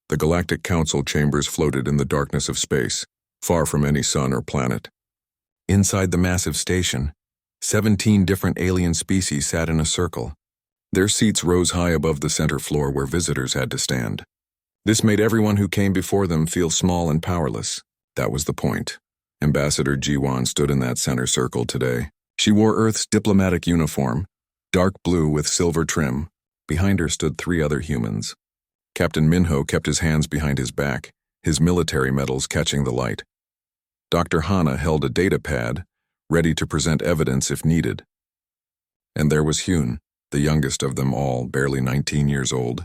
The Galactic Council chambers floated in the darkness of space, far from any sun or planet. Inside the massive station, 17 different alien species sat in a circle. Their seats rose high above the center floor where visitors had to stand. This made everyone who came before them feel small and powerless. That was the point. Ambassador Jiwan stood in that center circle today. She wore Earth's diplomatic uniform, dark blue with silver trim. Behind her stood 3 other humans. Captain Minho kept his hands behind his back, his military medals catching the light. Dr. Hana held a data pad, ready to present evidence if needed. And there was Hyun, the youngest of them all, barely 19 years old.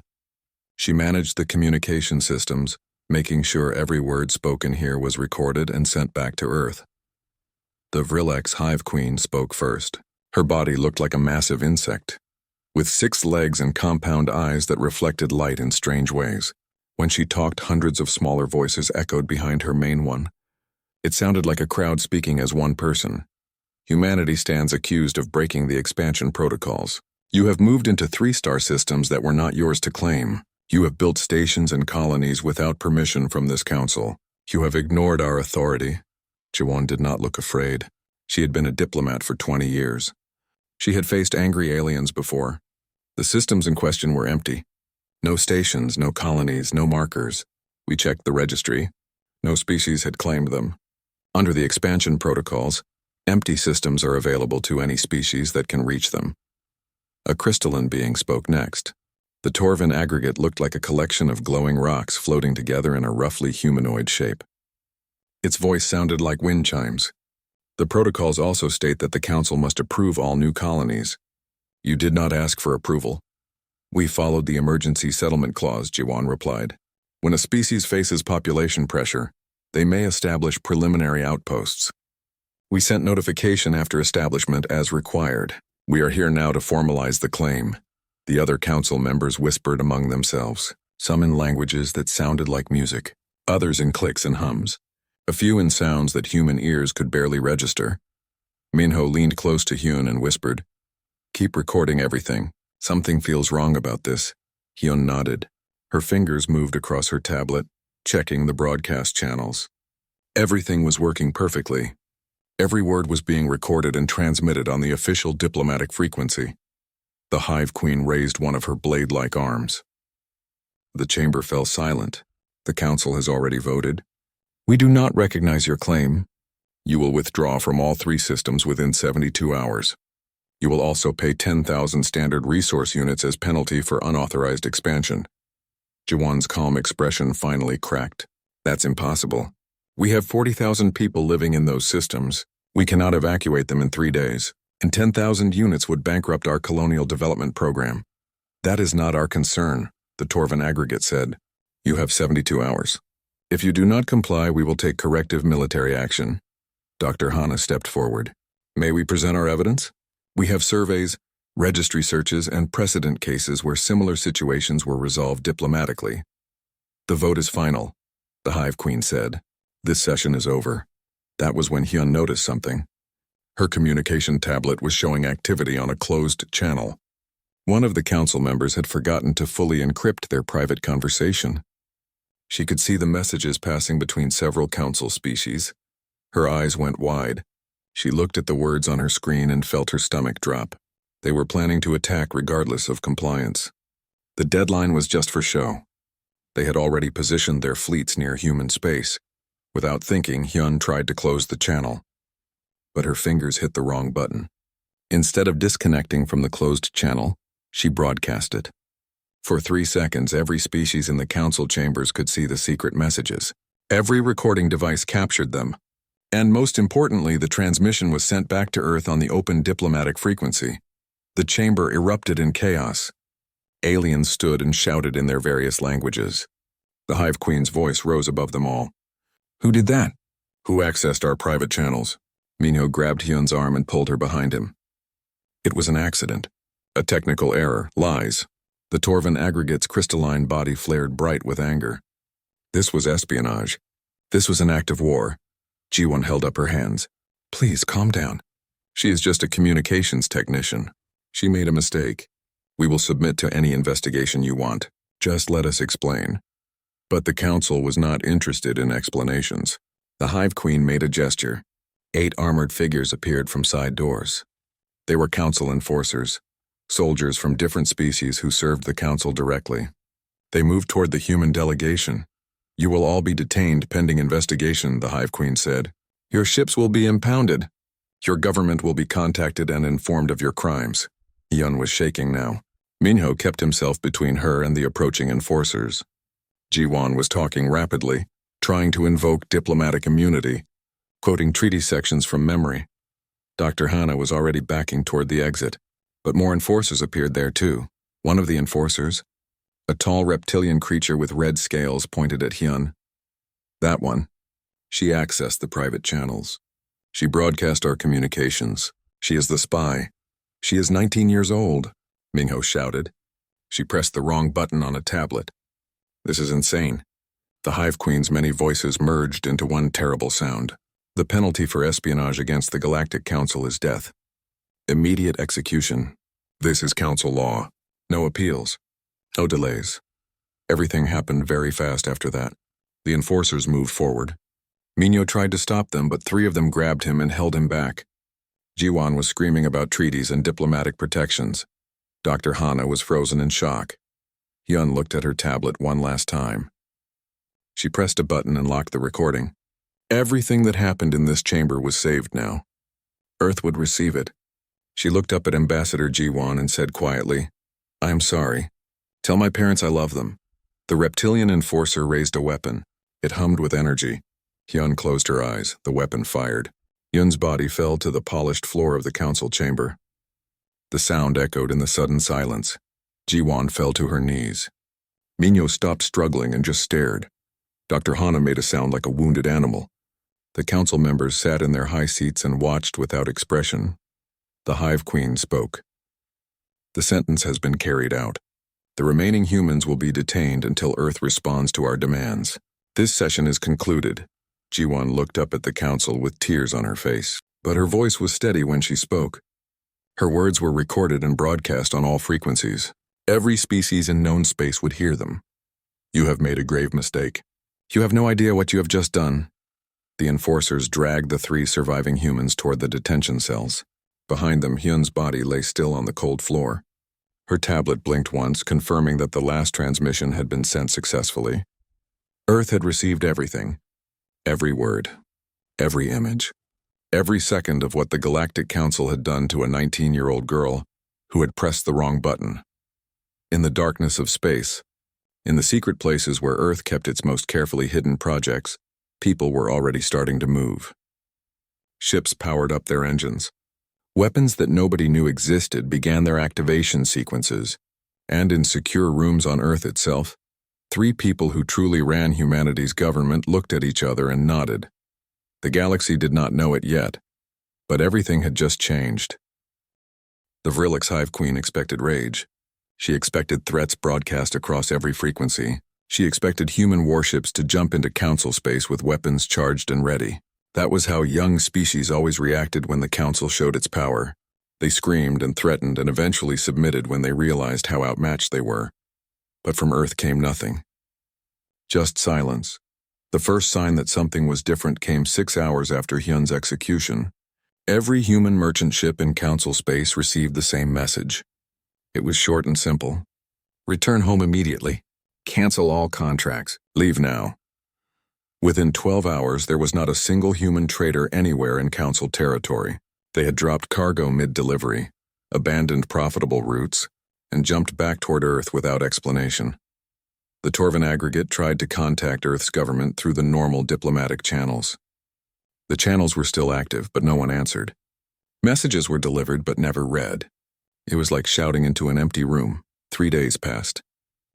She managed the communication systems, making sure every word spoken here was recorded and sent back to Earth. The Vrilex Hive Queen spoke first. Her body looked like a massive insect, with 6 legs and compound eyes that reflected light in strange ways. When she talked, hundreds of smaller voices echoed behind her main one. It sounded like a crowd speaking as one person. Humanity stands accused of breaking the expansion protocols. You have moved into 3-star systems that were not yours to claim. You have built stations and colonies without permission from this council. You have ignored our authority. Jiwan did not look afraid. She had been a diplomat for 20 years. She had faced angry aliens before. The systems in question were empty. No stations, no colonies, no markers. We checked the registry. No species had claimed them. Under the expansion protocols, empty systems are available to any species that can reach them. A crystalline being spoke next. The Torvin aggregate looked like a collection of glowing rocks floating together in a roughly humanoid shape. Its voice sounded like wind chimes. The protocols also state that the Council must approve all new colonies. You did not ask for approval. We followed the emergency settlement clause, Jiwan replied. When a species faces population pressure, they may establish preliminary outposts. We sent notification after establishment as required. We are here now to formalize the claim. The other council members whispered among themselves, some in languages that sounded like music, others in clicks and hums, a few in sounds that human ears could barely register. Minho leaned close to Hyun and whispered, "Keep recording everything. Something feels wrong about this." Hyun nodded. Her fingers moved across her tablet, checking the broadcast channels. Everything was working perfectly. Every word was being recorded and transmitted on the official diplomatic frequency. The Hive Queen raised one of her blade-like arms. The chamber fell silent. The council has already voted. We do not recognize your claim. You will withdraw from all 3 systems within 72 hours. You will also pay 10,000 standard resource units as penalty for unauthorized expansion. Jiwan's calm expression finally cracked. That's impossible. We have 40,000 people living in those systems. We cannot evacuate them in 3 days. And 10,000 units would bankrupt our colonial development program. That is not our concern, the Torvin aggregate said. You have 72 hours. If you do not comply, we will take corrective military action. Dr. Hana stepped forward. May we present our evidence? We have surveys, registry searches, and precedent cases where similar situations were resolved diplomatically. The vote is final, the Hive Queen said. This session is over. That was when Hyun noticed something. Her communication tablet was showing activity on a closed channel. One of the council members had forgotten to fully encrypt their private conversation. She could see the messages passing between several council species. Her eyes went wide. She looked at the words on her screen and felt her stomach drop. They were planning to attack regardless of compliance. The deadline was just for show. They had already positioned their fleets near human space. Without thinking, Hyun tried to close the channel. But her fingers hit the wrong button. Instead of disconnecting from the closed channel, she broadcasted. For 3 seconds, every species in the council chambers could see the secret messages. Every recording device captured them. And most importantly, the transmission was sent back to Earth on the open diplomatic frequency. The chamber erupted in chaos. Aliens stood and shouted in their various languages. The Hive Queen's voice rose above them all. Who did that? Who accessed our private channels? Minho grabbed Hyun's arm and pulled her behind him. It was an accident. A technical error. Lies. The Torvin aggregate's crystalline body flared bright with anger. This was espionage. This was an act of war. Jiwon held up her hands. Please, calm down. She is just a communications technician. She made a mistake. We will submit to any investigation you want. Just let us explain. But the council was not interested in explanations. The Hive Queen made a gesture. 8 armored figures appeared from side doors. They were council enforcers, soldiers from different species who served the council directly. They moved toward the human delegation. "You will all be detained pending investigation," the Hive Queen said. "Your ships will be impounded. Your government will be contacted and informed of your crimes." Hyun was shaking now. Minho kept himself between her and the approaching enforcers. Ji-won was talking rapidly, trying to invoke diplomatic immunity, quoting treaty sections from memory. Dr. Hana was already backing toward the exit, but more enforcers appeared there too. One of the enforcers, a tall reptilian creature with red scales, pointed at Hyun. "That one. She accessed the private channels. She broadcast our communications. She is the spy. She is 19 years old," Minho shouted. "She pressed the wrong button on a tablet. This is insane." The Hive Queen's many voices merged into one terrible sound. "The penalty for espionage against the Galactic Council is death. Immediate execution. This is council law. No appeals. No delays." Everything happened very fast after that. The enforcers moved forward. Minho tried to stop them, but 3 of them grabbed him and held him back. Ji-won was screaming about treaties and diplomatic protections. Dr. Hana was frozen in shock. Hyun looked at her tablet one last time. She pressed a button and locked the recording. Everything that happened in this chamber was saved now. Earth would receive it. She looked up at Ambassador Ji-won and said quietly, "I am sorry. Tell my parents I love them." The reptilian enforcer raised a weapon. It hummed with energy. Hyun closed her eyes. The weapon fired. Hyun's body fell to the polished floor of the council chamber. The sound echoed in the sudden silence. Ji-won fell to her knees. Minho stopped struggling and just stared. Dr. Hana made a sound like a wounded animal. The council members sat in their high seats and watched without expression. The Hive Queen spoke. "The sentence has been carried out. The remaining humans will be detained until Earth responds to our demands. This session is concluded." Ji-won looked up at the council with tears on her face, but her voice was steady when she spoke. Her words were recorded and broadcast on all frequencies. Every species in known space would hear them. "You have made a grave mistake. You have no idea what you have just done." The enforcers dragged the 3 surviving humans toward the detention cells. Behind them, Hyun's body lay still on the cold floor. Her tablet blinked once, confirming that the last transmission had been sent successfully. Earth had received everything. Every word. Every image. Every second of what the Galactic Council had done to a 19-year-old girl who had pressed the wrong button. In the darkness of space, in the secret places where Earth kept its most carefully hidden projects, people were already starting to move. Ships powered up their engines. Weapons that nobody knew existed began their activation sequences, and in secure rooms on Earth itself, 3 people who truly ran humanity's government looked at each other and nodded. The galaxy did not know it yet, but everything had just changed. The Vrilix Hive Queen expected rage. She expected threats broadcast across every frequency. She expected human warships to jump into council space with weapons charged and ready. That was how young species always reacted when the council showed its power. They screamed and threatened and eventually submitted when they realized how outmatched they were. But from Earth came nothing. Just silence. The first sign that something was different came 6 hours after Hyun's execution. Every human merchant ship in council space received the same message. It was short and simple. Return home immediately. Cancel all contracts. Leave now. Within 12 hours, there was not a single human trader anywhere in council territory. They had dropped cargo mid-delivery, abandoned profitable routes, and jumped back toward Earth without explanation. The Torvin aggregate tried to contact Earth's government through the normal diplomatic channels. The channels were still active, but no one answered. Messages were delivered but never read. It was like shouting into an empty room. 3 days passed.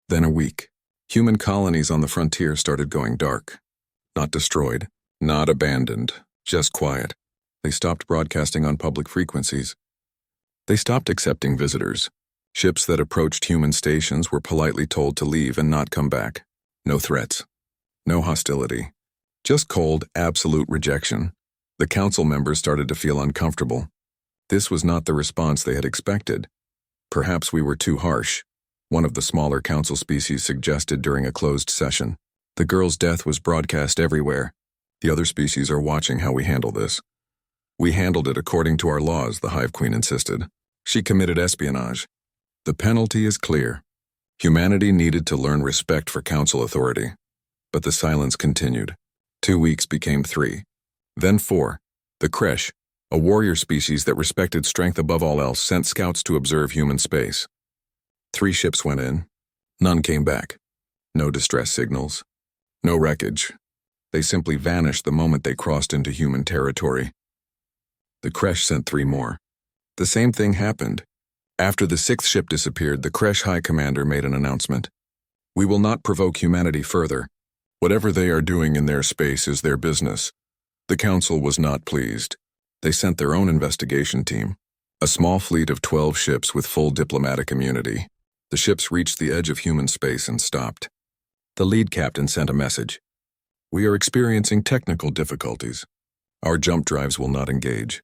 Then a week. Human colonies on the frontier started going dark. Not destroyed, not abandoned, just quiet. They stopped broadcasting on public frequencies. They stopped accepting visitors. Ships that approached human stations were politely told to leave and not come back. No threats. No hostility. Just cold, absolute rejection. The council members started to feel uncomfortable. This was not the response they had expected. "Perhaps we were too harsh," one of the smaller council species suggested during a closed session. The girl's death was broadcast everywhere. The other species are watching how we handle this. We handled it according to our laws, the Hive Queen insisted. She committed espionage. The penalty is clear. Humanity needed to learn respect for council authority. But the silence continued. 2 weeks became 3. Then 4. The Kresh, a warrior species that respected strength above all else, sent scouts to observe human space. 3 ships went in. None came back. No distress signals. No wreckage. They simply vanished the moment they crossed into human territory. The Kresh sent 3 more. The same thing happened. After the 6th ship disappeared, the Kresh High Commander made an announcement. We will not provoke humanity further. Whatever they are doing in their space is their business. The Council was not pleased. They sent their own investigation team, a small fleet of 12 ships with full diplomatic immunity. The ships reached the edge of human space and stopped. The lead captain sent a message. We are experiencing technical difficulties. Our jump drives will not engage.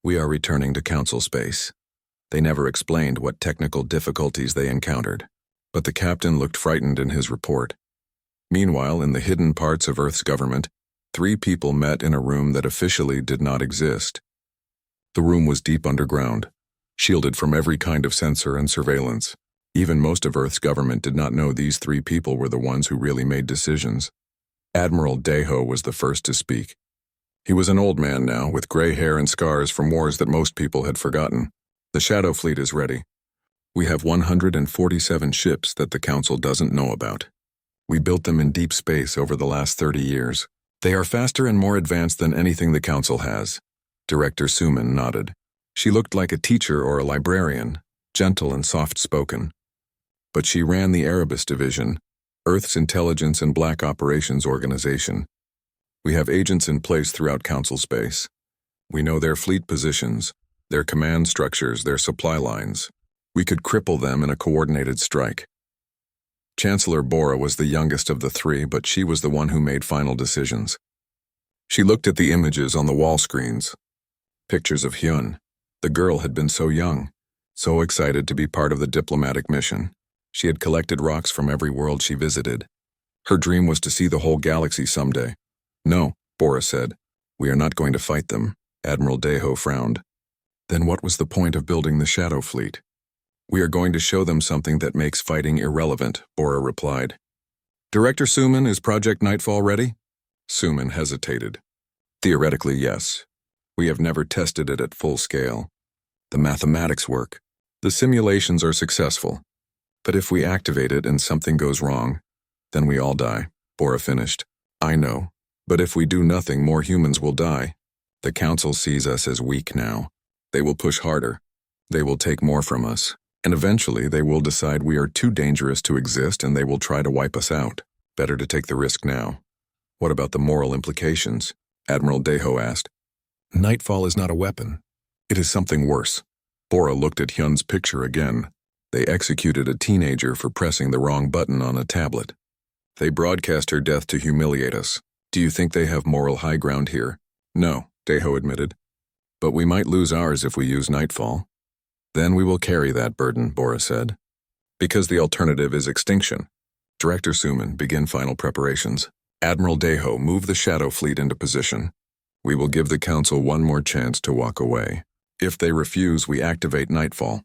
We are returning to Council space. They never explained what technical difficulties they encountered, but the captain looked frightened in his report. Meanwhile, in the hidden parts of Earth's government, 3 people met in a room that officially did not exist. The room was deep underground, shielded from every kind of sensor and surveillance. Even most of Earth's government did not know these 3 people were the ones who really made decisions. Admiral Deho was the first to speak. He was an old man now, with gray hair and scars from wars that most people had forgotten. The Shadow Fleet is ready. We have 147 ships that the Council doesn't know about. We built them in deep space over the last 30 years. They are faster and more advanced than anything the Council has. Director Suman nodded. She looked like a teacher or a librarian, gentle and soft-spoken. But she ran the Erebus Division, Earth's intelligence and black operations organization. We have agents in place throughout Council space. We know their fleet positions, their command structures, their supply lines. We could cripple them in a coordinated strike. Chancellor Bora was the youngest of the 3, but she was the one who made final decisions. She looked at the images on the wall screens. Pictures of Hyun. The girl had been so young, so excited to be part of the diplomatic mission. She had collected rocks from every world she visited. Her dream was to see the whole galaxy someday. No, Bora said. We are not going to fight them. Admiral Deho frowned. Then what was the point of building the Shadow Fleet? We are going to show them something that makes fighting irrelevant, Bora replied. Director Suman, is Project Nightfall ready? Suman hesitated. Theoretically, yes. We have never tested it at full scale. The mathematics work. The simulations are successful. But if we activate it and something goes wrong, then we all die, Bora finished. I know. But if we do nothing, more humans will die. The Council sees us as weak now. They will push harder. They will take more from us. And eventually they will decide we are too dangerous to exist and they will try to wipe us out. Better to take the risk now. What about the moral implications? Admiral Deho asked. Nightfall is not a weapon. It is something worse. Bora looked at Hyun's picture again. They executed a teenager for pressing the wrong button on a tablet. They broadcast her death to humiliate us. Do you think they have moral high ground here? No, Deho admitted. But we might lose ours if we use Nightfall. Then we will carry that burden, Bora said. Because the alternative is extinction. Director Suman, begin final preparations. Admiral Deho, move the Shadow Fleet into position. We will give the Council one more chance to walk away. If they refuse, we activate Nightfall.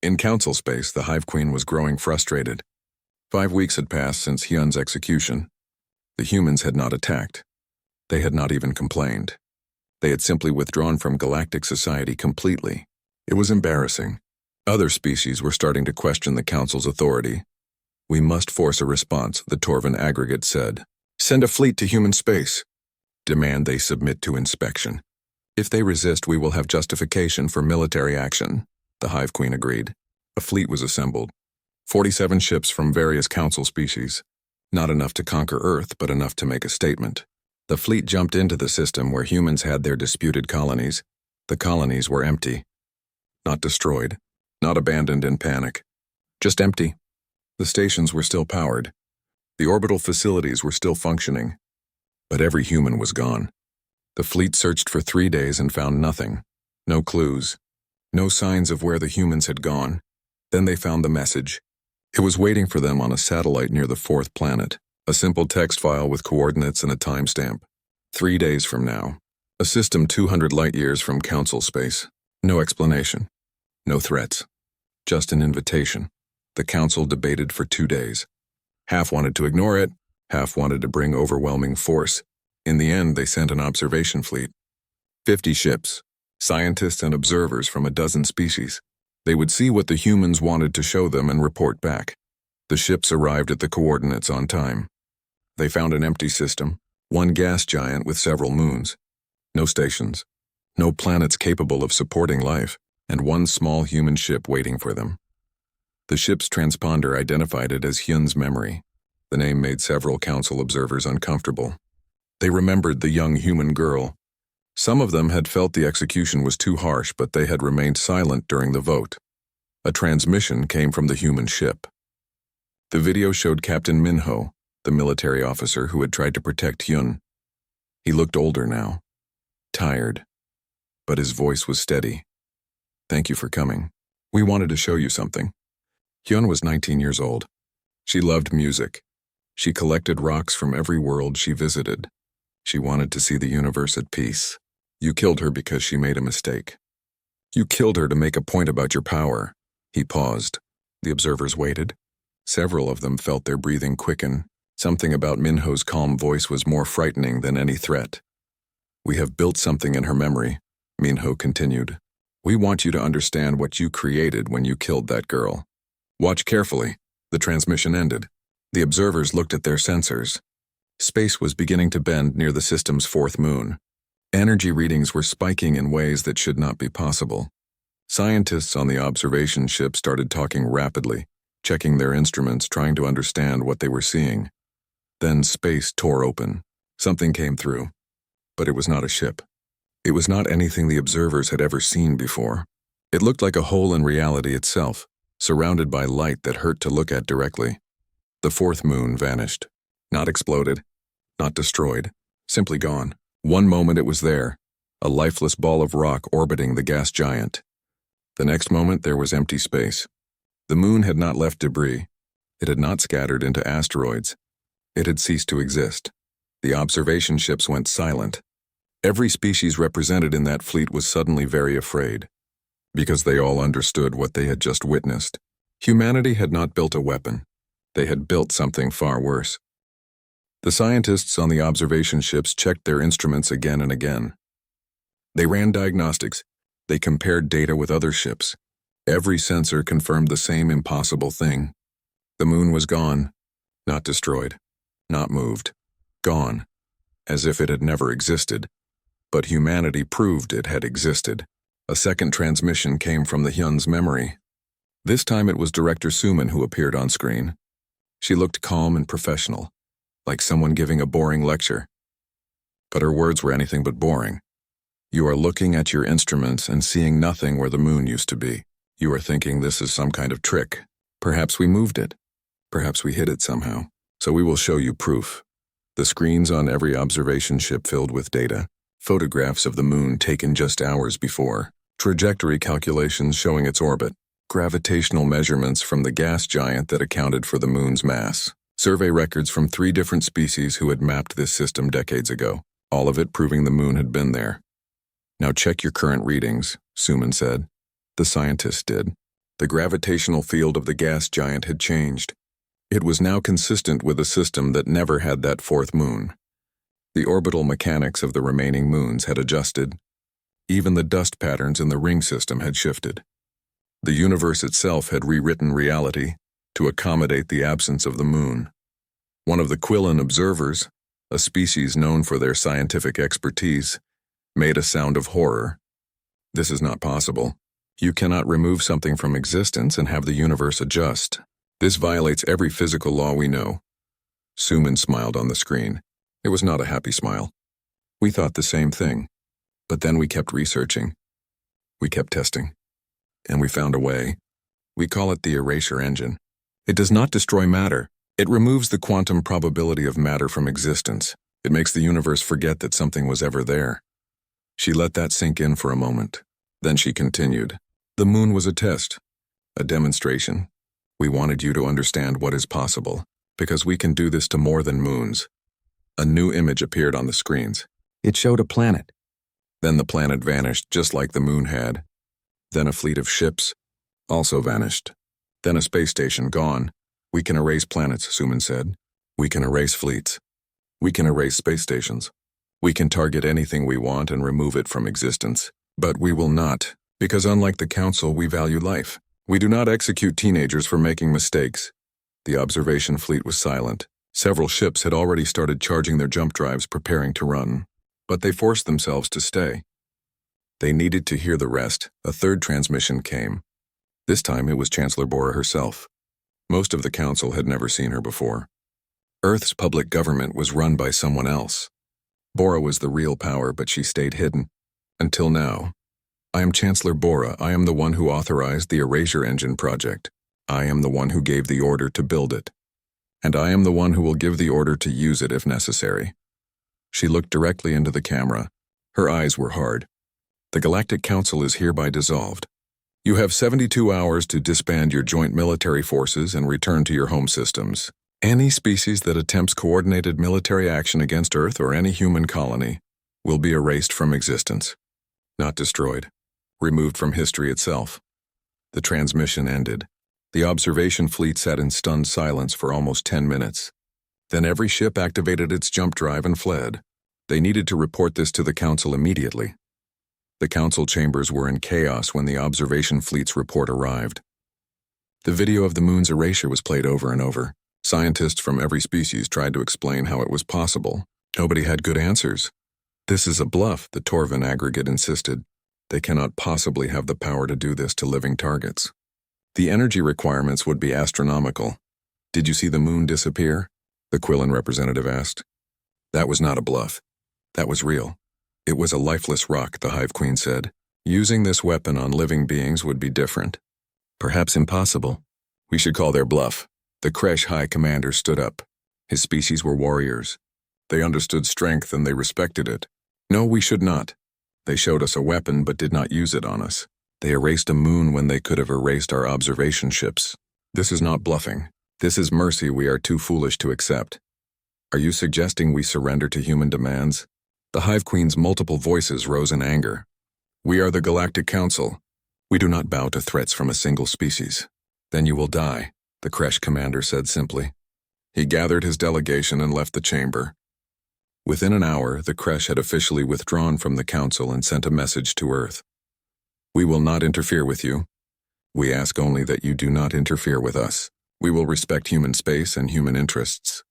In Council space, the Hive Queen was growing frustrated. 5 weeks had passed since Hyun's execution. The humans had not attacked. They had not even complained. They had simply withdrawn from galactic society completely. It was embarrassing. Other species were starting to question the Council's authority. We must force a response, the Torvan aggregate said. Send a fleet to human space. Demand they submit to inspection. If they resist, we will have justification for military action, the Hive Queen agreed. A fleet was assembled. 47 ships from various Council species. Not enough to conquer Earth, but enough to make a statement. The fleet jumped into the system where humans had their disputed colonies. The colonies were empty. Not destroyed, not abandoned in panic. Just empty. The stations were still powered. The orbital facilities were still functioning. But every human was gone. The fleet searched for 3 days and found nothing. No clues. No signs of where the humans had gone. Then they found the message. It was waiting for them on a satellite near the 4th planet. A simple text file with coordinates and a timestamp. 3 days from now. A system 200 light-years from Council space. No explanation. No threats. Just an invitation. The Council debated for 2 days. Half wanted to ignore it, half wanted to bring overwhelming force. In the end, they sent an observation fleet. 50 ships. Scientists and observers from a dozen species. They would see what the humans wanted to show them and report back. The ships arrived at the coordinates on time. They found an empty system, one gas giant with several moons. No stations, no planets capable of supporting life, and one small human ship waiting for them. The ship's transponder identified it as Hyun's memory. The name made several council observers uncomfortable. They remembered the young human girl. Some of them had felt the execution was too harsh, but they had remained silent during the vote. A transmission came from the human ship. The video showed Captain Minho, the military officer who had tried to protect Hyun. He looked older now, tired, but his voice was steady. "Thank you for coming. We wanted to show you something." Hyun was 19 years old. She loved music. She collected rocks from every world she visited. She wanted to see the universe at peace. You killed her because she made a mistake. You killed her to make a point about your power. He paused. The observers waited. Several of them felt their breathing quicken. Something about Minho's calm voice was more frightening than any threat. "We have built something in her memory," Minho continued. "We want you to understand what you created when you killed that girl. Watch carefully." The transmission ended. The observers looked at their sensors. Space was beginning to bend near the system's fourth moon. Energy readings were spiking in ways that should not be possible. Scientists on the observation ship started talking rapidly, checking their instruments, trying to understand what they were seeing. Then space tore open. Something came through. But it was not a ship. It was not anything the observers had ever seen before. It looked like a hole in reality itself, surrounded by light that hurt to look at directly. The fourth moon vanished. Not exploded, not destroyed, simply gone. One moment it was there, a lifeless ball of rock orbiting the gas giant. The next moment there was empty space. The moon had not left debris. It had not scattered into asteroids. It had ceased to exist. The observation ships went silent. Every species represented in that fleet was suddenly very afraid, because they all understood what they had just witnessed. Humanity had not built a weapon. They had built something far worse. The scientists on the observation ships checked their instruments again and again. They ran diagnostics. They compared data with other ships. Every sensor confirmed the same impossible thing. The moon was gone, not destroyed, not moved, gone, as if it had never existed. But humanity proved it had existed. A second transmission came from the Hyun's memory. This time it was Director Suman who appeared on screen. She looked calm and professional, like someone giving a boring lecture. But her words were anything but boring. "You are looking at your instruments and seeing nothing where the moon used to be. You are thinking this is some kind of trick. Perhaps we moved it. Perhaps we hid it somehow. So we will show you proof." The screens on every observation ship filled with data. Photographs of the moon taken just hours before. Trajectory calculations showing its orbit. Gravitational measurements from the gas giant that accounted for the moon's mass. Survey records from 3 different species who had mapped this system decades ago. All of it proving the moon had been there. "Now check your current readings," Suman said. The scientists did. The gravitational field of the gas giant had changed. It was now consistent with a system that never had that fourth moon. The orbital mechanics of the remaining moons had adjusted. Even the dust patterns in the ring system had shifted. The universe itself had rewritten reality to accommodate the absence of the moon. One of the Quillan observers, a species known for their scientific expertise, made a sound of horror. "This is not possible. You cannot remove something from existence and have the universe adjust. This violates every physical law we know." Suman smiled on the screen. It was not a happy smile. "We thought the same thing. But then we kept researching. We kept testing. And we found a way. We call it the erasure engine. It does not destroy matter. It removes the quantum probability of matter from existence. It makes the universe forget that something was ever there." She let that sink in for a moment. Then she continued. "The moon was a test, a demonstration. We wanted you to understand what is possible. Because we can do this to more than moons. A new image appeared on the screens. It showed a planet. Then the planet vanished, just like the moon had. Then a fleet of ships also vanished. Then a space station gone. We can erase planets, Suman said. We can erase fleets. We can erase space stations. We can target anything we want and remove it from existence. But we will not, because unlike the Council, we value life. We do not execute teenagers for making mistakes. The observation fleet was silent. Several ships had already started charging their jump drives, preparing to run. But they forced themselves to stay. They needed to hear the rest. A third transmission came. This time it was Chancellor Bora herself. Most of the Council had never seen her before. Earth's public government was run by someone else. Bora was the real power, but she stayed hidden. Until now. I am Chancellor Bora. I am the one who authorized the Erasure Engine project. I am the one who gave the order to build it. And I am the one who will give the order to use it if necessary. She looked directly into the camera. Her eyes were hard. The Galactic Council is hereby dissolved. You have 72 hours to disband your joint military forces and return to your home systems. Any species that attempts coordinated military action against Earth or any human colony will be erased from existence. Not destroyed. Removed from history itself. The transmission ended. The observation fleet sat in stunned silence for almost 10 minutes. Then every ship activated its jump drive and fled. They needed to report this to the Council immediately. The Council chambers were in chaos when the observation fleet's report arrived. The video of the moon's erasure was played over and over. Scientists from every species tried to explain how it was possible. Nobody had good answers. This is a bluff, the Torvin aggregate insisted. They cannot possibly have the power to do this to living targets. The energy requirements would be astronomical. Did you see the moon disappear? The Quillen representative asked. That was not a bluff. That was real. It was a lifeless rock, the Hive Queen said. Using this weapon on living beings would be different. Perhaps impossible. We should call their bluff. The Kresh High Commander stood up. His species were warriors. They understood strength and they respected it. No, we should not. They showed us a weapon but did not use it on us. They erased a moon when they could have erased our observation ships. This is not bluffing. This is mercy we are too foolish to accept. Are you suggesting we surrender to human demands? The Hive Queen's multiple voices rose in anger. We are the Galactic Council. We do not bow to threats from a single species. Then you will die, the Kresh commander said simply. He gathered his delegation and left the chamber. Within an hour, the Kresh had officially withdrawn from the Council and sent a message to Earth. We will not interfere with you. We ask only that you do not interfere with us. We will respect human space and human interests.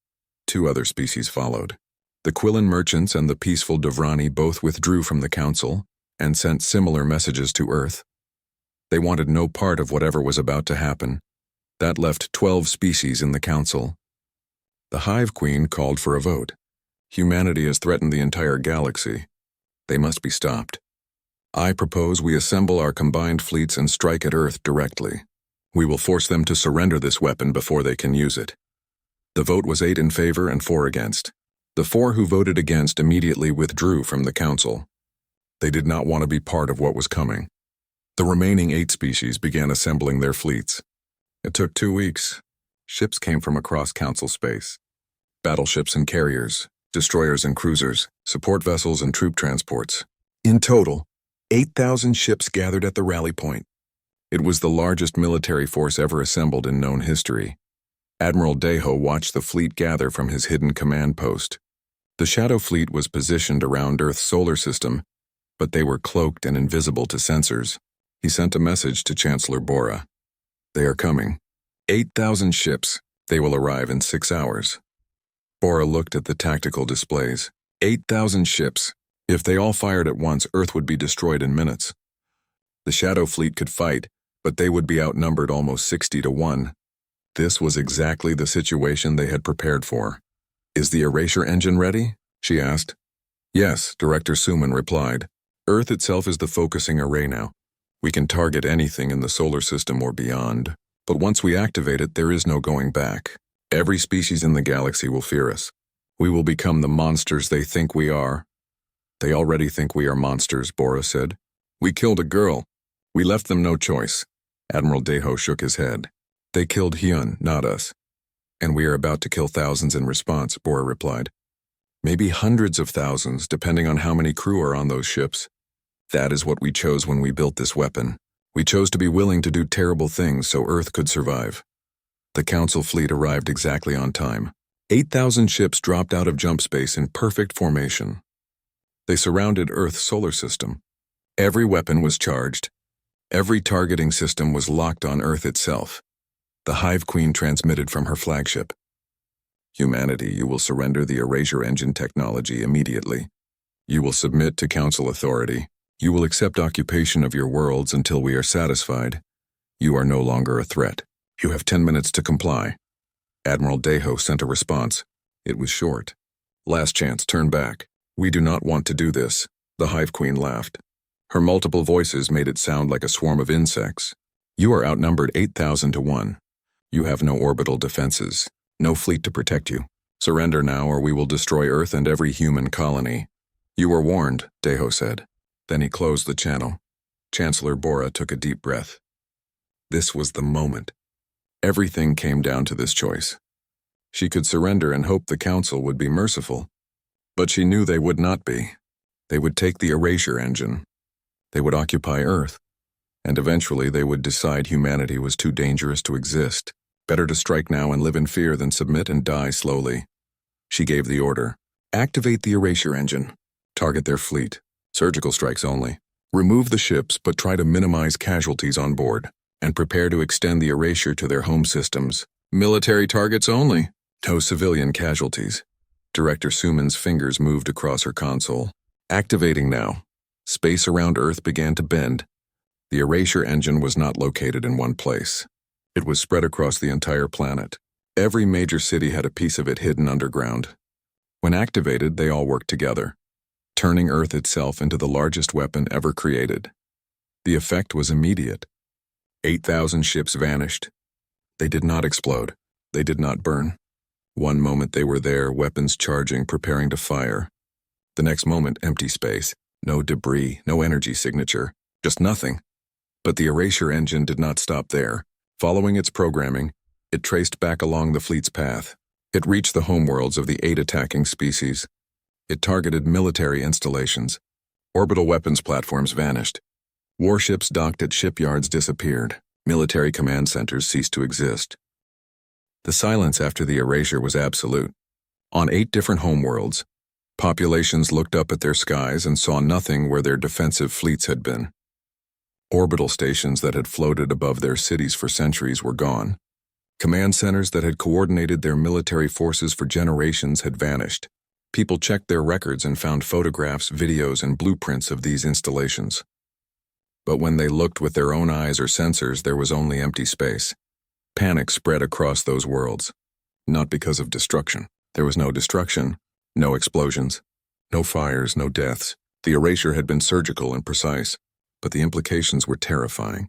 2 other species followed. The Quillen merchants and the peaceful Devrani both withdrew from the Council and sent similar messages to Earth. They wanted no part of whatever was about to happen. That left 12 species in the Council. The Hive Queen called for a vote. Humanity has threatened the entire galaxy. They must be stopped. I propose we assemble our combined fleets and strike at Earth directly. We will force them to surrender this weapon before they can use it. The vote was 8 in favor and 4 against. The 4 who voted against immediately withdrew from the Council. They did not want to be part of what was coming. The remaining 8 species began assembling their fleets. It took 2 weeks. Ships came from across Council space. Battleships and carriers, destroyers and cruisers, support vessels and troop transports. In total, 8,000 ships gathered at the rally point. It was the largest military force ever assembled in known history. Admiral Deho watched the fleet gather from his hidden command post. The Shadow Fleet was positioned around Earth's solar system, but they were cloaked and invisible to sensors. He sent a message to Chancellor Bora. They are coming. 8,000 ships. They will arrive in 6 hours. Bora looked at the tactical displays. 8,000 ships. If they all fired at once, Earth would be destroyed in minutes. The Shadow Fleet could fight, but they would be outnumbered almost 60 to 1. This was exactly the situation they had prepared for. Is the erasure engine ready? She asked. Yes, Director Suman replied. Earth itself is the focusing array now. We can target anything in the solar system or beyond. But once we activate it, there is no going back. Every species in the galaxy will fear us. We will become the monsters they think we are. They already think we are monsters, Bora said. We killed a girl. We left them no choice. Admiral Deho shook his head. They killed Hyun, not us. And we are about to kill thousands in response, Bora replied. Maybe hundreds of thousands, depending on how many crew are on those ships. That is what we chose when we built this weapon. We chose to be willing to do terrible things so Earth could survive. The Council fleet arrived exactly on time. 8,000 ships dropped out of jump space in perfect formation. They surrounded Earth's solar system. Every weapon was charged. Every targeting system was locked on Earth itself. The Hive Queen transmitted from her flagship. Humanity, you will surrender the erasure engine technology immediately. You will submit to Council authority. You will accept occupation of your worlds until we are satisfied. You are no longer a threat. You have 10 minutes to comply. Admiral Deho sent a response. It was short. Last chance, turn back. We do not want to do this. The Hive Queen laughed. Her multiple voices made it sound like a swarm of insects. You are outnumbered 8,000 to 1. You have no orbital defenses, no fleet to protect you. Surrender now or we will destroy Earth and every human colony. You were warned, Deho said. Then he closed the channel. Chancellor Bora took a deep breath. This was the moment. Everything came down to this choice. She could surrender and hope the Council would be merciful. But she knew they would not be. They would take the erasure engine. They would occupy Earth. And eventually they would decide humanity was too dangerous to exist. Better to strike now and live in fear than submit and die slowly. She gave the order. Activate the erasure engine. Target their fleet. Surgical strikes only. Remove the ships but try to minimize casualties on board. And prepare to extend the erasure to their home systems. Military targets only. No civilian casualties. Director Suman's fingers moved across her console. Activating now. Space around Earth began to bend. The erasure engine was not located in one place. It was spread across the entire planet. Every major city had a piece of it hidden underground. When activated, they all worked together, turning Earth itself into the largest weapon ever created. The effect was immediate. 8,000 ships vanished. They did not explode. They did not burn. One moment they were there, weapons charging, preparing to fire. The next moment, empty space. No debris, no energy signature, just nothing. But the erasure engine did not stop there. Following its programming, it traced back along the fleet's path. It reached the homeworlds of the 8 attacking species. It targeted military installations. Orbital weapons platforms vanished. Warships docked at shipyards disappeared. Military command centers ceased to exist. The silence after the erasure was absolute. On 8 different homeworlds, populations looked up at their skies and saw nothing where their defensive fleets had been. Orbital stations that had floated above their cities for centuries were gone. Command centers that had coordinated their military forces for generations had vanished. People checked their records and found photographs, videos, and blueprints of these installations. But when they looked with their own eyes or sensors, there was only empty space. Panic spread across those worlds. Not because of destruction. There was no destruction, no explosions, no fires, no deaths. The erasure had been surgical and precise, but the implications were terrifying.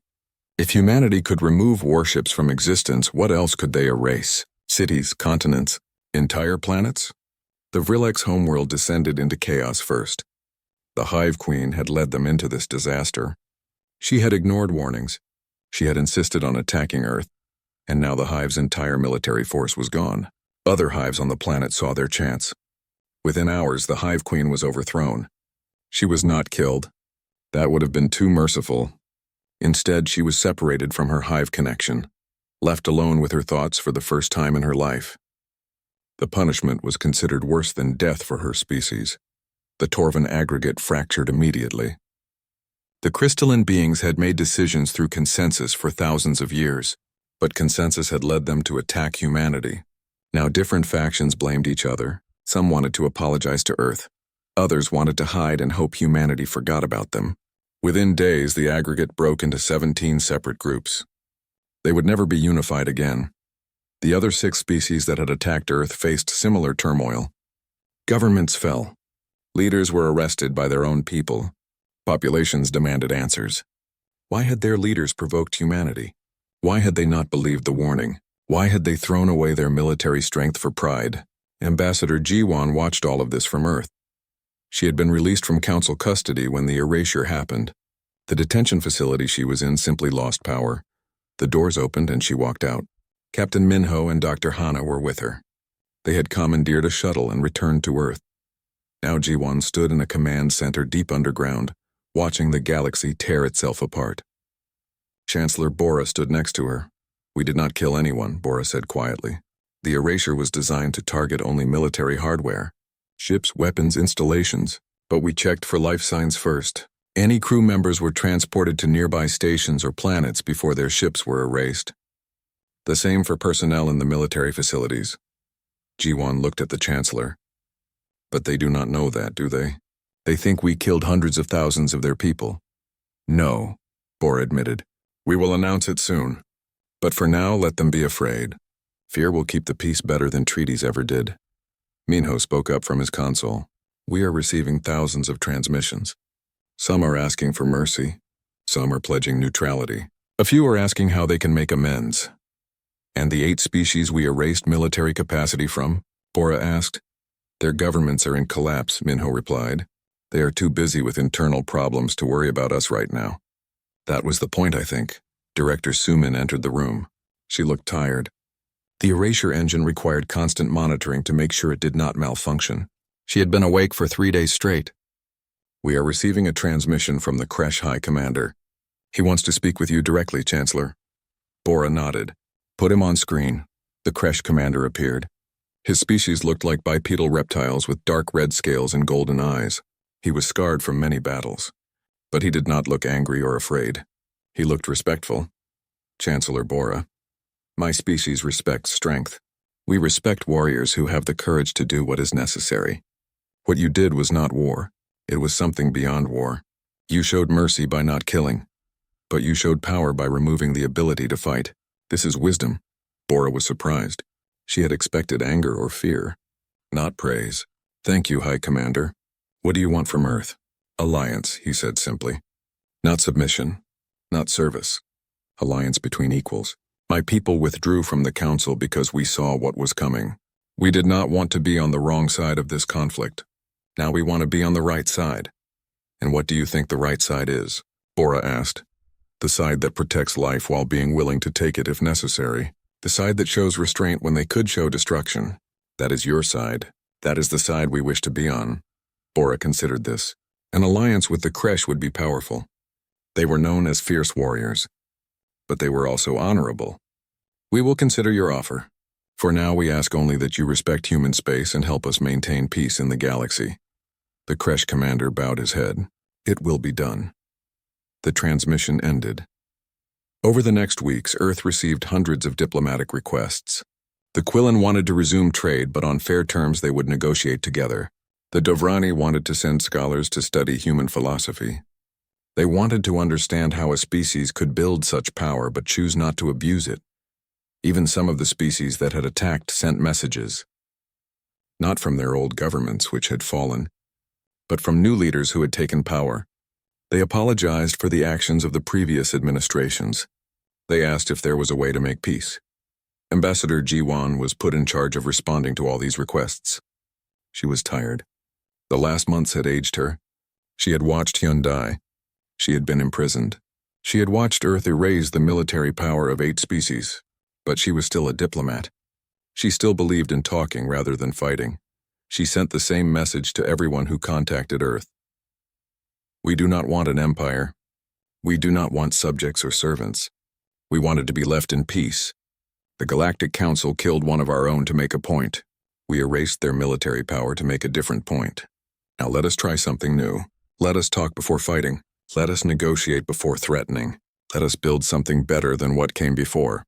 If humanity could remove warships from existence, what else could they erase? Cities, continents, entire planets? The Vrillex homeworld descended into chaos first. The Hive Queen had led them into this disaster. She had ignored warnings. She had insisted on attacking Earth, and now the Hive's entire military force was gone. Other hives on the planet saw their chance. Within hours, the Hive Queen was overthrown. She was not killed. That would have been too merciful. Instead, she was separated from her hive connection, left alone with her thoughts for the first time in her life. The punishment was considered worse than death for her species. The Torvan aggregate fractured immediately. The crystalline beings had made decisions through consensus for thousands of years, but consensus had led them to attack humanity. Now different factions blamed each other. Some wanted to apologize to Earth. Others wanted to hide and hope humanity forgot about them. Within days, the aggregate broke into 17 separate groups. They would never be unified again. The other 6 species that had attacked Earth faced similar turmoil. Governments fell. Leaders were arrested by their own people. Populations demanded answers. Why had their leaders provoked humanity? Why had they not believed the warning? Why had they thrown away their military strength for pride? Ambassador Jiwan watched all of this from Earth. She had been released from council custody when the erasure happened. The detention facility she was in simply lost power. The doors opened and she walked out. Captain Minho and Dr. Hana were with her. They had commandeered a shuttle and returned to Earth. Now Ji-won stood in a command center deep underground, watching the galaxy tear itself apart. Chancellor Bora stood next to her. "We did not kill anyone," Bora said quietly. "The erasure was designed to target only military hardware, ships, weapons, installations, but we checked for life signs first. Any crew members were transported to nearby stations or planets before their ships were erased. The same for personnel in the military facilities." Ji-won looked at the Chancellor. "But they do not know that, do they? They think we killed hundreds of thousands of their people." "No," Bora admitted. "We will announce it soon. But for now, let them be afraid. Fear will keep the peace better than treaties ever did." Minho spoke up from his console. "We are receiving thousands of transmissions. Some are asking for mercy. Some are pledging neutrality. A few are asking how they can make amends." "And the 8 species we erased military capacity from?" Bora asked. "Their governments are in collapse," Minho replied. "They are too busy with internal problems to worry about us right now." "That was the point, I think." Director Sumin entered the room. She looked tired. The erasure engine required constant monitoring to make sure it did not malfunction. She had been awake for 3 days straight. "We are receiving a transmission from the Kresh High Commander. He wants to speak with you directly, Chancellor." Bora nodded. "Put him on screen." The Kresh Commander appeared. His species looked like bipedal reptiles with dark red scales and golden eyes. He was scarred from many battles. But he did not look angry or afraid. He looked respectful. "Chancellor Bora, my species respects strength. We respect warriors who have the courage to do what is necessary. What you did was not war. It was something beyond war. You showed mercy by not killing. But you showed power by removing the ability to fight. This is wisdom." Bora was surprised. She had expected anger or fear, not praise. "Thank you, High Commander. What do you want from Earth?" "Alliance," he said simply. "Not submission. Not service. Alliance between equals. My people withdrew from the Council because we saw what was coming. We did not want to be on the wrong side of this conflict. Now we want to be on the right side." "And what do you think the right side is?" Bora asked. "The side that protects life while being willing to take it if necessary. The side that shows restraint when they could show destruction. That is your side. That is the side we wish to be on." Bora considered this. An alliance with the Kresh would be powerful. They were known as fierce warriors. But they were also honorable. "We will consider your offer. For now, we ask only that you respect human space and help us maintain peace in the galaxy." The Kresh Commander bowed his head. "It will be done." The transmission ended. Over the next weeks, Earth received hundreds of diplomatic requests. The Quillen wanted to resume trade, but on fair terms they would negotiate together. The Dovrani wanted to send scholars to study human philosophy. They wanted to understand how a species could build such power but choose not to abuse it. Even some of the species that had attacked sent messages. Not from their old governments, which had fallen, but from new leaders who had taken power. They apologized for the actions of the previous administrations. They asked if there was a way to make peace. Ambassador Ji-won was put in charge of responding to all these requests. She was tired. The last months had aged her. She had watched Hyun die. She had been imprisoned. She had watched Earth erase the military power of 8 species, but she was still a diplomat. She still believed in talking rather than fighting. She sent the same message to everyone who contacted Earth. "We do not want an empire. We do not want subjects or servants. We wanted to be left in peace. The Galactic Council killed one of our own to make a point. We erased their military power to make a different point. Now let us try something new. Let us talk before fighting. Let us negotiate before threatening. Let us build something better than what came before."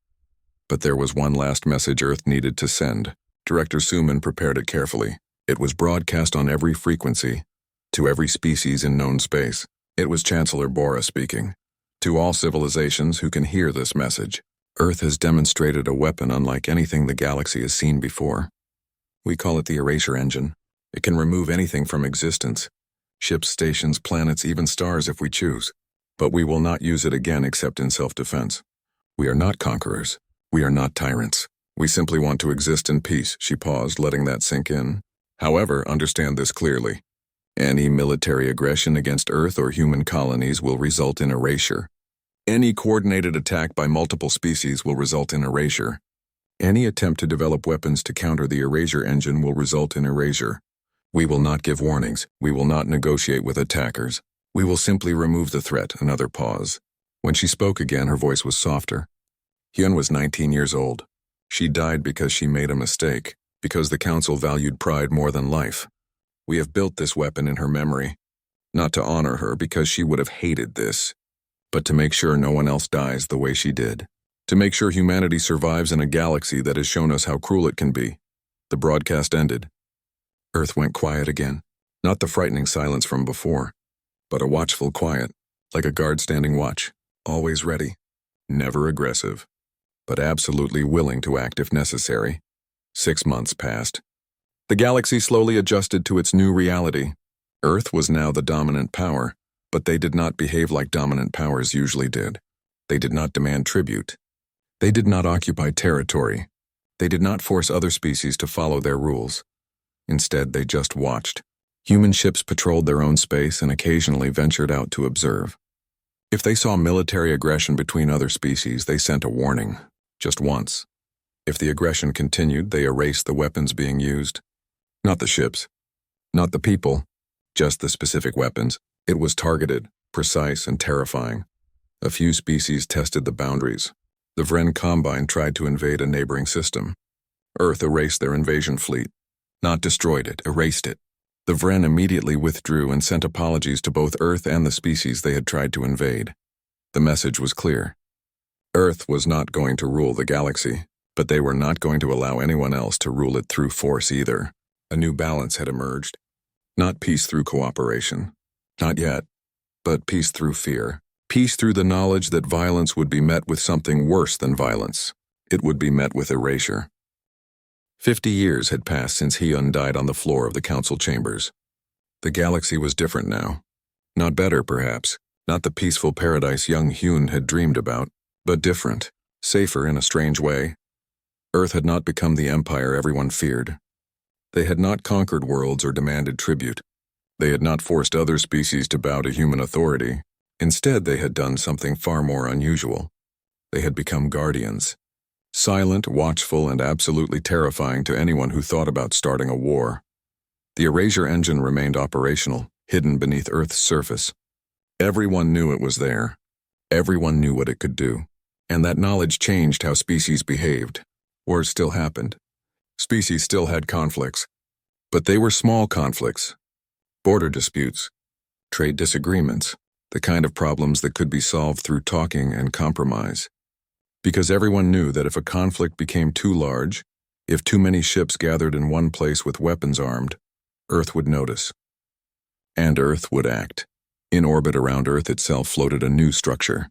But there was one last message Earth needed to send. Director Suman prepared it carefully. It was broadcast on every frequency, to every species in known space. It was Chancellor Bora speaking. "To all civilizations who can hear this message, Earth has demonstrated a weapon unlike anything the galaxy has seen before. We call it the erasure engine. It can remove anything from existence. Ships, stations, planets, even stars if we choose. But we will not use it again except in self-defense. We are not conquerors. We are not tyrants. We simply want to exist in peace." She paused, letting that sink in. "However, understand this clearly. Any military aggression against Earth or human colonies will result in erasure. Any coordinated attack by multiple species will result in erasure. Any attempt to develop weapons to counter the erasure engine will result in erasure. We will not give warnings. We will not negotiate with attackers. We will simply remove the threat." Another pause. When she spoke again, her voice was softer. Hyun was 19 years old. She died because she made a mistake, because the council valued pride more than life. We have built this weapon in her memory, not to honor her because she would have hated this, but to make sure no one else dies the way she did. To make sure humanity survives in a galaxy that has shown us how cruel it can be. The broadcast ended. Earth went quiet again. Not the frightening silence from before, but a watchful quiet, like a guard standing watch, always ready, never aggressive, but absolutely willing to act if necessary. 6 months passed. The galaxy slowly adjusted to its new reality. Earth was now the dominant power, but they did not behave like dominant powers usually did. They did not demand tribute. They did not occupy territory. They did not force other species to follow their rules. Instead, they just watched. Human ships patrolled their own space and occasionally ventured out to observe. If they saw military aggression between other species, they sent a warning, just once. If the aggression continued, they erased the weapons being used. Not the ships, not the people, just the specific weapons. It was targeted, precise, and terrifying. A few species tested the boundaries. The Vren Combine tried to invade a neighboring system. Earth erased their invasion fleet. Not destroyed it, erased it. The Vren immediately withdrew and sent apologies to both Earth and the species they had tried to invade. The message was clear. Earth was not going to rule the galaxy, but they were not going to allow anyone else to rule it through force either. A new balance had emerged. Not peace through cooperation. Not yet, but peace through fear. Peace through the knowledge that violence would be met with something worse than violence. It would be met with erasure. 50 years had passed since Hyun died on the floor of the council chambers. The galaxy was different now. Not better, perhaps. Not the peaceful paradise young Hyun had dreamed about, but different. Safer in a strange way. Earth had not become the empire everyone feared. They had not conquered worlds or demanded tribute. They had not forced other species to bow to human authority. Instead, they had done something far more unusual. They had become guardians. Silent, watchful, and absolutely terrifying to anyone who thought about starting a war. The erasure engine remained operational, hidden beneath Earth's surface. Everyone knew it was there. Everyone knew what it could do. And that knowledge changed how species behaved. Wars still happened. Species still had conflicts. But they were small conflicts. Border disputes. Trade disagreements. The kind of problems that could be solved through talking and compromise. Because everyone knew that if a conflict became too large, if too many ships gathered in one place with weapons armed, Earth would notice. And Earth would act. In orbit around Earth itself floated a new structure.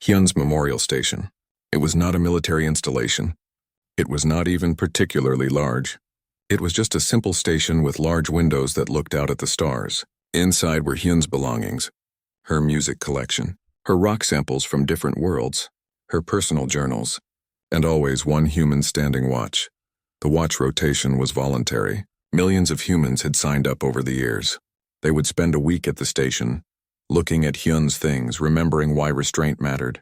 Hyun's Memorial Station. It was not a military installation. It was not even particularly large. It was just a simple station with large windows that looked out at the stars. Inside were Hyun's belongings. Her music collection, her rock samples from different worlds, her personal journals, and always one human standing watch. The watch rotation was voluntary. Millions of humans had signed up over the years. They would spend a week at the station, looking at Hyun's things, remembering why restraint mattered.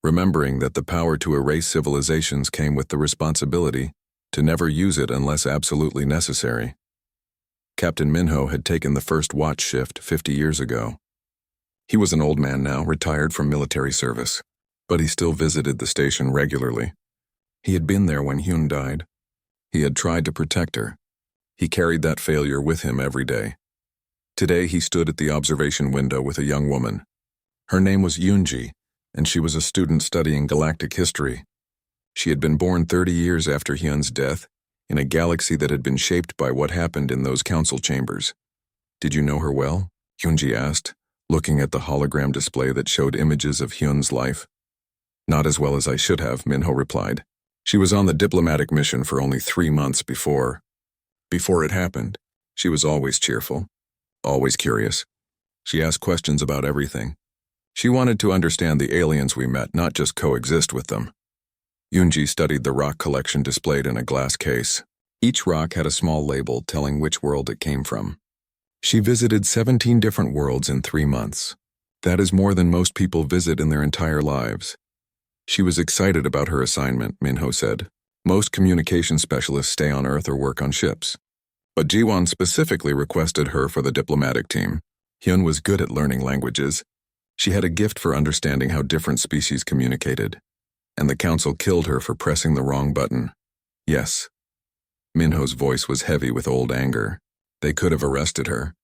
Remembering that the power to erase civilizations came with the responsibility to never use it unless absolutely necessary. Captain Minho had taken the first watch shift 50 years ago. He was an old man now, retired from military service, but he still visited the station regularly. He had been there when Hyun died. He had tried to protect her. He carried that failure with him every day. Today he stood at the observation window with a young woman. Her name was Yoonji, and she was a student studying galactic history. She had been born 30 years after Hyun's death, in a galaxy that had been shaped by what happened in those council chambers. "Did you know her well?" Yoonji asked, looking at the hologram display that showed images of Hyun's life. "Not as well as I should have," Minho replied. "She was on the diplomatic mission for only 3 months before it happened. She was always cheerful, always curious. She asked questions about everything. She wanted to understand the aliens we met, not just coexist with them." Yoonji studied the rock collection displayed in a glass case. Each rock had a small label telling which world it came from. She visited 17 different worlds in 3 months. That is more than most people visit in their entire lives. She was excited about her assignment, Minho said. Most communication specialists stay on Earth or work on ships. But Jiwon specifically requested her for the diplomatic team. Hyun was good at learning languages. She had a gift for understanding how different species communicated. And the council killed her for pressing the wrong button. Yes. Minho's voice was heavy with old anger. They could have arrested her.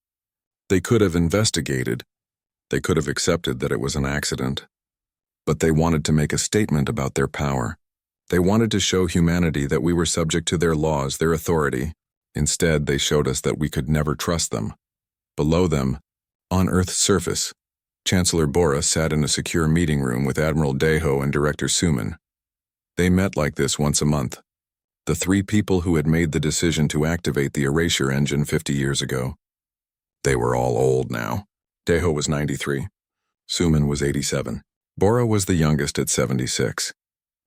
They could have investigated. They could have accepted that it was an accident. But they wanted to make a statement about their power. They wanted to show humanity that we were subject to their laws, their authority. Instead, they showed us that we could never trust them. Below them, on Earth's surface, Chancellor Bora sat in a secure meeting room with Admiral Daeho and Director Suman. They met like this once a month. The three people who had made the decision to activate the erasure engine 50 years ago. They were all old now. Daeho was 93. Suman was 87. Bora was the youngest at 76.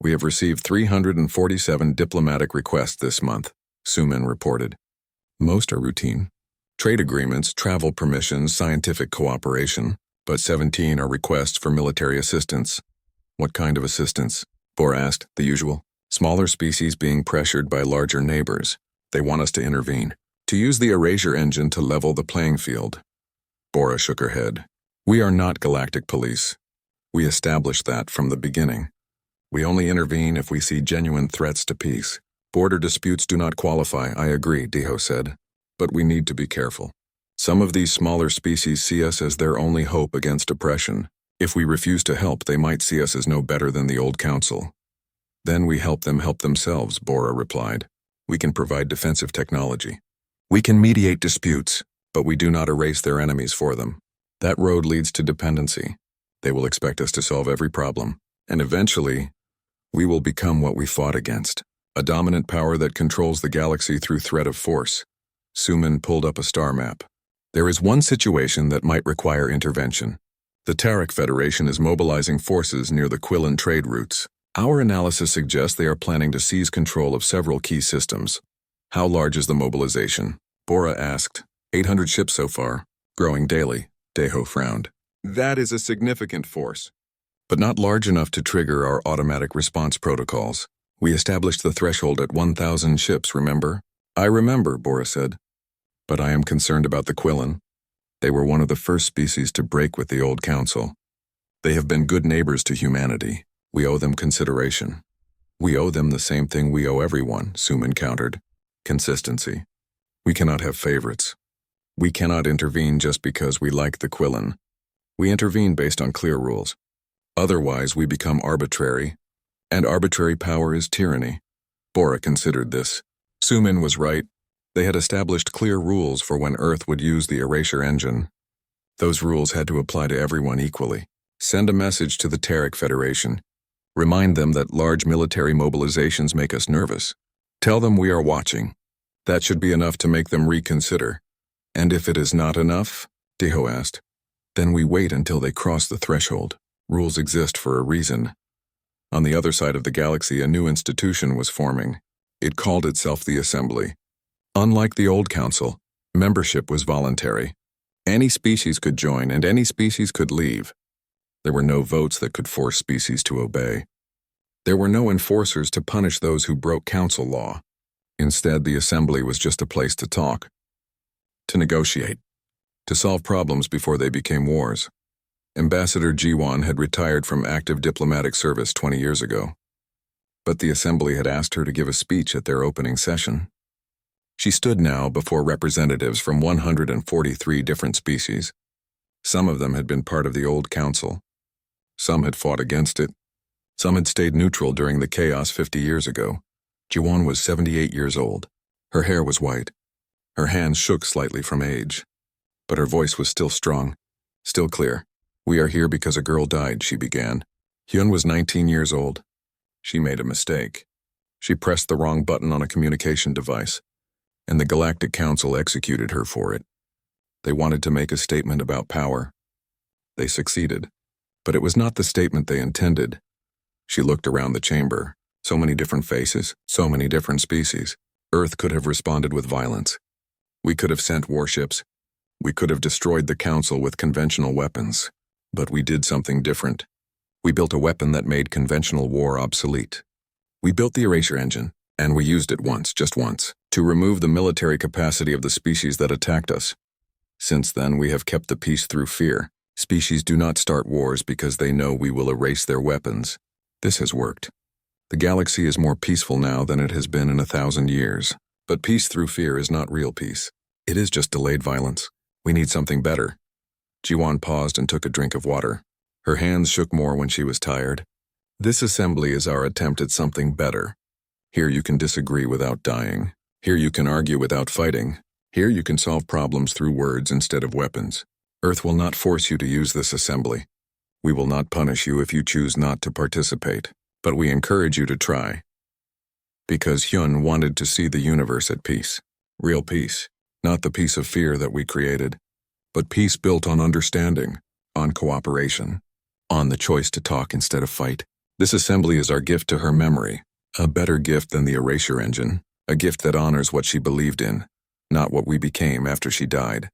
We have received 347 diplomatic requests this month, Suman reported. Most are routine. Trade agreements, travel permissions, scientific cooperation, but 17 are requests for military assistance. What kind of assistance? Bora asked, the usual. Smaller species being pressured by larger neighbors. They want us to intervene. To use the erasure engine to level the playing field. Bora shook her head. We are not galactic police. We established that from the beginning. We only intervene if we see genuine threats to peace. Border disputes do not qualify, I agree, Daeho said. But we need to be careful. Some of these smaller species see us as their only hope against oppression. If we refuse to help, they might see us as no better than the old council. Then we help them help themselves, Bora replied. We can provide defensive technology. We can mediate disputes, but we do not erase their enemies for them. That road leads to dependency. They will expect us to solve every problem, and eventually, we will become what we fought against, a dominant power that controls the galaxy through threat of force. Suman pulled up a star map. There is one situation that might require intervention. The Tarek Federation is mobilizing forces near the Quillan trade routes. Our analysis suggests they are planning to seize control of several key systems. How large is the mobilization? Bora asked. 800 ships so far, growing daily. Daeho frowned. That is a significant force, but not large enough to trigger our automatic response protocols. We established the threshold at 1,000 ships, remember? I remember, Bora said. But I am concerned about the Quillan. They were one of the first species to break with the old council. They have been good neighbors to humanity. We owe them consideration. We owe them the same thing we owe everyone, Suman countered. Consistency. We cannot have favorites. We cannot intervene just because we like the Quillan. We intervene based on clear rules. Otherwise, we become arbitrary, and arbitrary power is tyranny. Bora considered this. Suman was right. They had established clear rules for when Earth would use the erasure engine. Those rules had to apply to everyone equally. Send a message to the Tarek Federation. Remind them that large military mobilizations make us nervous. Tell them we are watching. That should be enough to make them reconsider. And if it is not enough, Daeho asked, then we wait until they cross the threshold. Rules exist for a reason. On the other side of the galaxy, a new institution was forming. It called itself the Assembly. Unlike the old council, membership was voluntary. Any species could join and any species could leave. There were no votes that could force species to obey. There were no enforcers to punish those who broke council law. Instead, the Assembly was just a place to talk, to negotiate, to solve problems before they became wars. Ambassador Jiwon had retired from active diplomatic service 20 years ago, but the Assembly had asked her to give a speech at their opening session. She stood now before representatives from 143 different species. Some of them had been part of the old council. Some had fought against it. Some had stayed neutral during the chaos 50 years ago. Jiwon was 78 years old. Her hair was white. Her hands shook slightly from age. But her voice was still strong, still clear. We are here because a girl died, she began. Hyun was 19 years old. She made a mistake. She pressed the wrong button on a communication device, and the Galactic Council executed her for it. They wanted to make a statement about power. They succeeded, but it was not the statement they intended. She looked around the chamber. So many different faces, so many different species. Earth could have responded with violence. We could have sent warships. We could have destroyed the Council with conventional weapons. But we did something different. We built a weapon that made conventional war obsolete. We built the erasure engine. And we used it once, just once, to remove the military capacity of the species that attacked us. Since then, we have kept the peace through fear. Species do not start wars because they know we will erase their weapons. This has worked. The galaxy is more peaceful now than it has been in 1,000 years. But peace through fear is not real peace. It is just delayed violence. We need something better. Jiwan paused and took a drink of water. Her hands shook more when she was tired. This assembly is our attempt at something better. Here you can disagree without dying. Here you can argue without fighting. Here you can solve problems through words instead of weapons. Earth will not force you to use this assembly. We will not punish you if you choose not to participate, but we encourage you to try. Because Hyun wanted to see the universe at peace. Real peace. Not the peace of fear that we created, but peace built on understanding, on cooperation, on the choice to talk instead of fight. This assembly is our gift to her memory, a better gift than the erasure engine, a gift that honors what she believed in, not what we became after she died.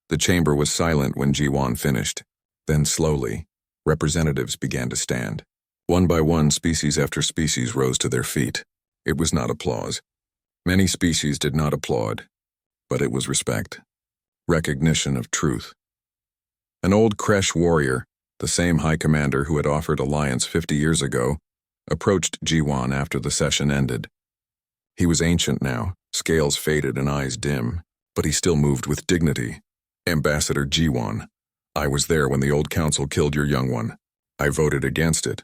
The chamber was silent when Jiwan finished. Then slowly, representatives began to stand. One by one, species after species rose to their feet. It was not applause. Many species did not applaud, but it was respect. Recognition of truth. An old Kresh warrior, the same high commander who had offered alliance 50 years ago, approached Jiwan after the session ended. He was ancient now, scales faded and eyes dim, but he still moved with dignity. Ambassador Jiwan, I was there when the old council killed your young one. I voted against it.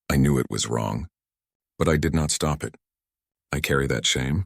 I knew it was wrong, but I did not stop it. I carry that shame.